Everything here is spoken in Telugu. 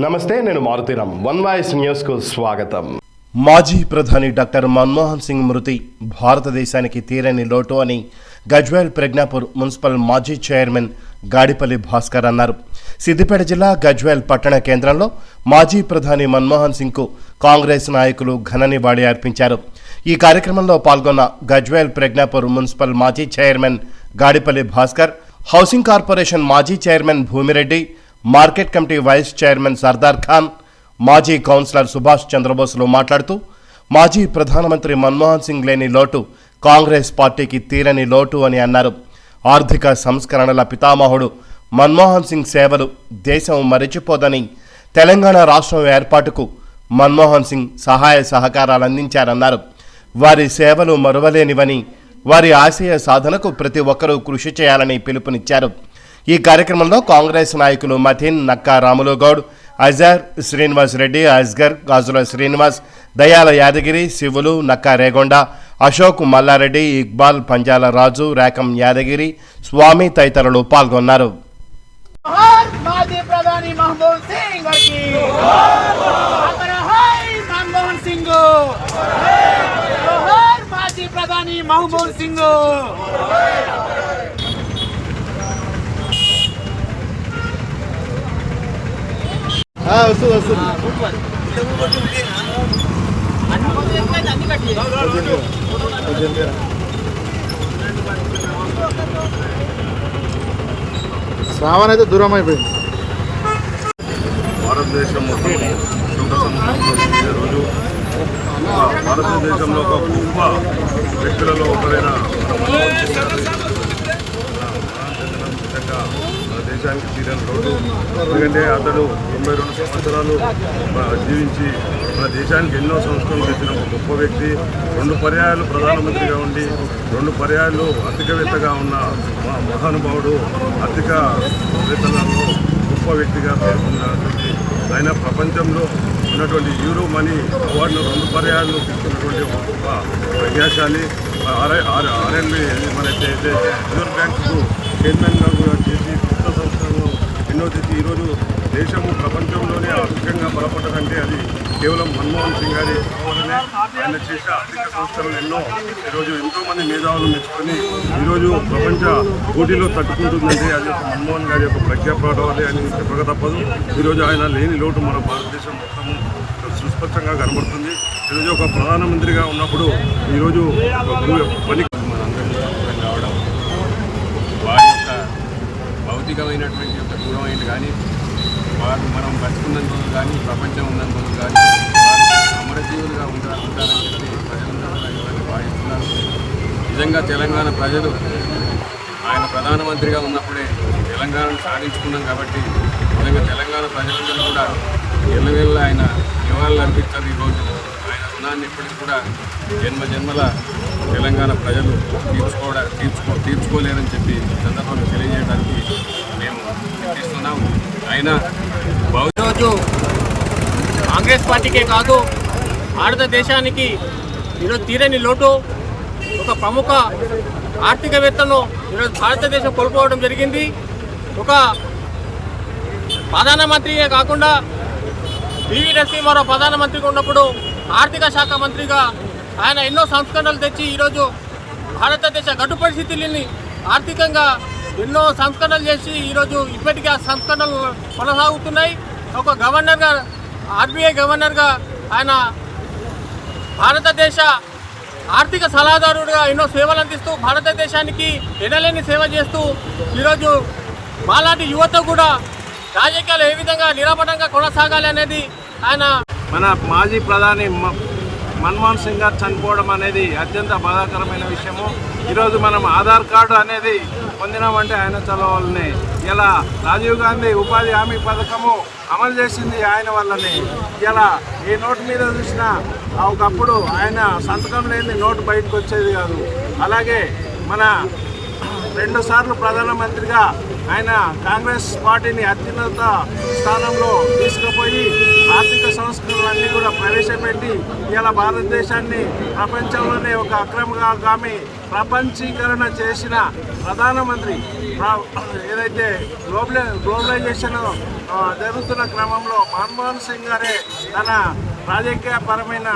నమస్తే, నేను మారుతీరామ్. వన్ వాయిస్ న్యూస్కు స్వాగతం. మాజీ ప్రధాని డాక్టర్ మన్మోహన్ సింగ్ మృతి భారతదేశానికి తీరని లోటు అని గజ్వేల్ ప్రజ్ఞాపూర్ మున్సిపల్ మాజీ చైర్మన్ గాడిపల్లి భాస్కర్ అన్నారు. సిద్దిపేట జిల్లా గజ్వేల్ పట్టణ కేంద్రంలో మాజీ ప్రధాని మన్మోహన్ సింగ్కు కాంగ్రెస్ నాయకులు ఘన నివాళి అర్పించారు. ఈ కార్యక్రమంలో పాల్గొన్న గజ్వేల్ ప్రజ్ఞాపూర్ మున్సిపల్ మాజీ chairman Gadipalli Bhaskar, housing corporation మాజీ chairman Bhoomireddy, market committee vice chairman Sardar Khan, మాజీ కౌన్సిలర్ సుభాష్ చంద్రబోస్లు మాట్లాడుతూ మాజీ ప్రధానమంత్రి మన్మోహన్ సింగ్ లేని లోటు కాంగ్రెస్ పార్టీకి తీరని లోటు అని అన్నారు. ఆర్థిక సంస్కరణల పితామహుడు మన్మోహన్ సింగ్ సేవలు దేశం మరిచిపోదని, తెలంగాణ రాష్ట్రం ఏర్పాటుకు మన్మోహన్ సింగ్ సహాయ సహకారాలు అందించారన్నారు. వారి సేవలు మరువలేనివని, వారి ఆశయ సాధనకు ప్రతి ఒక్కరూ కృషి చేయాలని పిలుపునిచ్చారు. ఈ కార్యక్రమంలో కాంగ్రెస్ నాయకులు మథిన్, నక్కా రాములుగౌడ్, అజర్, శ్రీనివాస్ రెడ్డి, అస్గర్, గాజుల శ్రీనివాస్, దయాల యాదగిరి, శివులు, నక్కా రేగొండ, అశోక్ మల్లారెడ్డి, ఇక్బాల్, పంజాల రాజు, రేకం యాదగిరి, స్వామి తదితరులు పాల్గొన్నారు. శ్రావణ అయితే దూరం అయిపోయింది. భారతదేశం మొత్తం రోజు భారతదేశంలో ఒక గొప్ప వ్యక్తులలో ఒకరైన మన దేశానికి తీరని రోడ్డు. ఎందుకంటే అతడు 92 సంవత్సరాలు జీవించి మన దేశానికి ఎన్నో సంస్కరణలు తెచ్చిన ఒక గొప్ప వ్యక్తి. 2 పర్యాయాలు ప్రధానమంత్రిగా ఉండి 2 పర్యాయాలు ఆర్థికవేత్తగా ఉన్న మా మహానుభావుడు ఆర్థికవేత్తలలో గొప్ప వ్యక్తిగా పేర్కొన్నటువంటి ఆయన ప్రపంచంలో ఉన్నటువంటి యూరో మనీ అవార్డును 2 పర్యాయాలు తీసుకున్నటువంటి ఒక గొప్ప ప్రజ్ఞాశాలి. ఆర్ఎన్బి మన రిజర్వ్ బ్యాంకు చైర్మన్గా కూడా చేసి కొత్త సంస్థలను ఎన్నో తెచ్చి ఈరోజు దేశము ప్రపంచంలోనే ఆర్థికంగా బలపడ్డదంటే అది కేవలం మన్మోహన్ సింగ్ గారి వల్లనే. ఆయన చేసే ఆర్థిక సంస్థలు ఎన్నో ఈరోజు ఎంతోమంది మేధావులు మెచ్చుకొని ఈరోజు ప్రపంచ పోటీలో తట్టుకుంటుందంటే అది ఒక మన్మోహన్ గారి యొక్క ప్రజ్ఞాపడం వల్లే అని చెప్పక తప్పదు. ఈరోజు ఆయన లేని లోటు మన భారతదేశం మొత్తము సుస్పష్టంగా కనబడుతుంది. ఈరోజు ఒక ప్రధానమంత్రిగా ఉన్నప్పుడు ఈరోజు పని మనందరం కావడం, వారి యొక్క భౌతికమైనటువంటి యొక్క దూరమైంది కానీ వారు మనం బతుకున్నంత రోజులు కానీ ప్రపంచం ఉన్నంత రోజులు కానీ వారు అమరజీవులుగా ఉంటారని చెప్పి ప్రజలందరూ భావిస్తున్నారు. నిజంగా తెలంగాణ ప్రజలు ఆయన ప్రధానమంత్రిగా ఉన్నప్పుడే తెలంగాణను సాధించుకున్నాం కాబట్టి నిజంగా తెలంగాణ ప్రజలందరూ కూడా ఎల్లవేళ్ళ ఆయన నివాళులు అర్పిస్తారు. ఈరోజు ఆయన రుణాన్ని ఇప్పటికి కూడా జన్మల తెలంగాణ ప్రజలు తీర్చుకోలేరని చెప్పి సందర్భంగా తెలియజేయడానికి మేము ఇస్తున్నాం. ఆయన ఈరోజు కాంగ్రెస్ పార్టీకే కాదు భారతదేశానికి ఈరోజు తీరని లోటు. ఒక ప్రముఖ ఆర్థికవేత్తను ఈరోజు భారతదేశం కోల్పోవడం జరిగింది. ఒక ప్రధానమంత్రియే కాకుండా పివి నరసింహారావు ప్రధానమంత్రిగా ఉన్నప్పుడు ఆర్థిక శాఖ మంత్రిగా ఆయన ఎన్నో సంస్కరణలు తెచ్చి ఈరోజు భారతదేశ గడ్డు పరిస్థితులని ఆర్థికంగా ఎన్నో సంస్కరణలు చేసి ఈరోజు ఇప్పటికీ ఆ సంస్కరణలు కొనసాగుతున్నాయి. ఒక గవర్నర్గా, ఆర్బీఐ గవర్నర్గా ఆయన భారతదేశ ఆర్థిక సలహాదారుడుగా ఎన్నో సేవలు అందిస్తూ భారతదేశానికి ఎనలేని సేవ చేస్తూ ఈరోజు మాలాంటి యువత కూడా రాజకీయాలు ఏ విధంగా నిరాపడంగా కొనసాగాలి అనేది ఆయన. మన మాజీ ప్రధాని మన్మోహన్ సింగ్ గారు చనిపోవడం అనేది అత్యంత బాధాకరమైన విషయము. ఈరోజు మనం ఆధార్ కార్డు అనేది పొందినామంటే ఆయన చదవాలని. ఇలా రాజీవ్ గాంధీ ఉపాధి హామీ పథకము అమలు చేసింది ఆయన వల్లనే. ఇలా ఏ నోటు మీద చూసినా ఒకప్పుడు ఆయన సంతకం లేని నోటు బయటకు వచ్చేది కాదు. అలాగే మన 2 సార్లు ప్రధానమంత్రిగా ఆయన కాంగ్రెస్ పార్టీని అత్యున్నత స్థానంలో తీసుకుపోయి ఆర్థిక సంస్కరణలన్నీ కూడా ప్రవేశపెట్టి ఇలా భారతదేశాన్ని ప్రపంచంలోనే ఒక అగ్రగామి ప్రపంచీకరణ చేసిన ప్రధానమంత్రి. ఏదైతే గ్లోబలైజేషన్ జరుగుతున్న క్రమంలో మన్మోహన్ సింగ్ గారే తన రాజకీయపరమైన